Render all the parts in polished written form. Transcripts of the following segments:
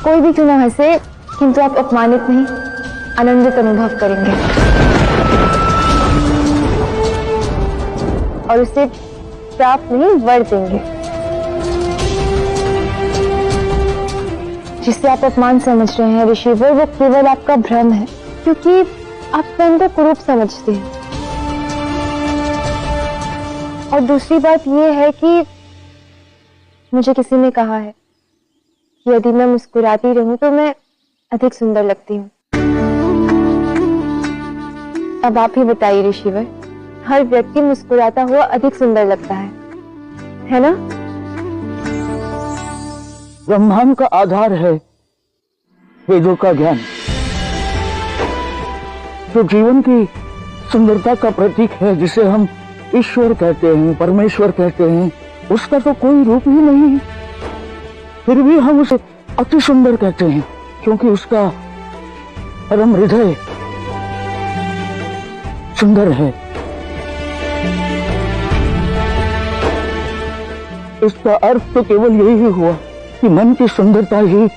कोई भी क्यों ना हंसे, किंतु आप अपमानित नहीं, आनंदित अनुभव करेंगे और उसे प्राप्त नहीं वर देंगे। जिसे आप अपमान समझ रहे हैं ऋषिवर, वो केवल आपका भ्रम है, क्योंकि आप स्वयं को कुरूप समझते हैं। और दूसरी बात यह है कि मुझे किसी ने कहा है कि यदि मैं मुस्कुराती रहूं तो मैं अधिक सुंदर लगती हूँ। अब आप ही बताइए ऋषिवर, हर व्यक्ति मुस्कुराता हुआ अधिक सुंदर लगता है ना? ब्रह्मांड का आधार है वेदों का ज्ञान, जो जीवन की सुंदरता का प्रतीक है, जिसे हम ईश्वर कहते हैं, परमेश्वर कहते हैं, उसका तो कोई रूप ही नहीं है, फिर भी हम उसे अति सुंदर कहते हैं, क्योंकि उसका परम हृदय सुंदर है। इसका अर्थ तो केवल यही हुआ कि मन की सुंदरता ही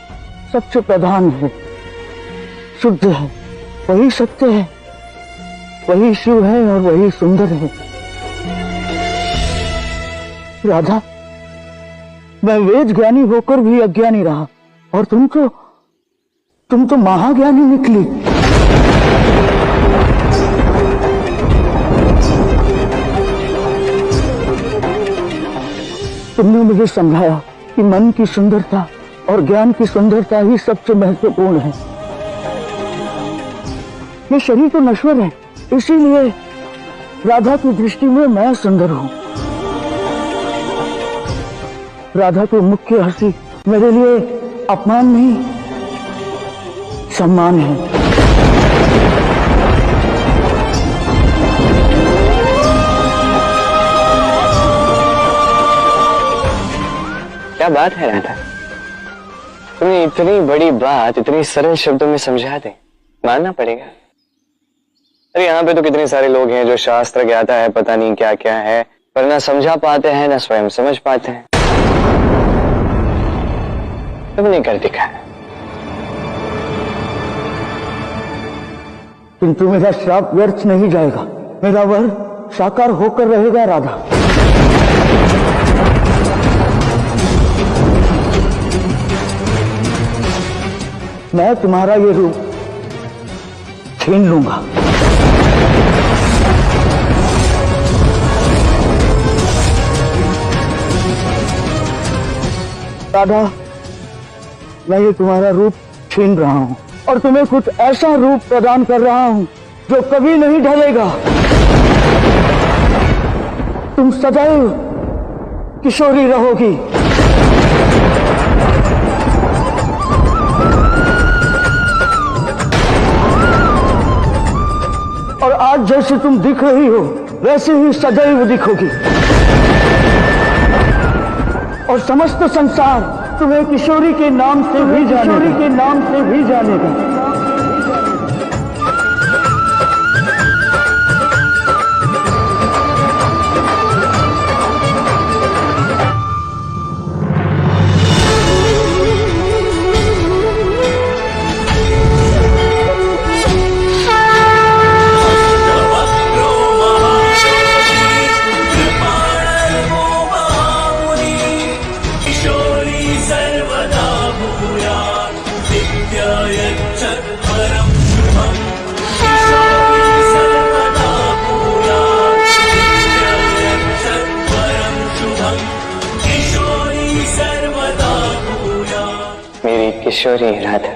सबसे प्रधान है, शुद्ध है, वही सत्य है, वही शिव है और वही सुंदर है। राधा, मैं वेद ज्ञानी होकर भी अज्ञानी रहा और तुम तो महाज्ञानी निकली। तुमने मुझे समझाया कि मन की सुंदरता और ज्ञान की सुंदरता ही सबसे महत्वपूर्ण है। ये शरीर तो नश्वर है, इसीलिए राधा की दृष्टि में मैं सुंदर हूं। राधा की मुख्य हंसी मेरे लिए अपमान नहीं, सम्मान है। क्या बात है राधा, तुमने इतनी बड़ी बात इतनी सरल शब्दों में समझा दी, मानना पड़ेगा। अरे यहाँ पे तो कितने सारे लोग हैं जो शास्त्र ज्ञाता है, पता नहीं क्या क्या है, पर ना समझा पाते हैं ना स्वयं समझ पाते हैं। तुमने कर दिखाया। किंतु मेरा श्राप व्यर्थ नहीं जाएगा, मेरा वर साकार होकर रहेगा राधा। मैं तुम्हारा ये रूप छीन लूंगा। राधा, मैं ये तुम्हारा रूप छीन रहा हूं और तुम्हें कुछ ऐसा रूप प्रदान कर रहा हूं जो कभी नहीं ढलेगा। तुम सदैव किशोरी रहोगी। और आज जैसे तुम दिख रही हो वैसे ही सदैव दिखोगी और समस्त संसार तुम्हें किशोरी के नाम से भी जानेगा। मेरी किशोरी राधा।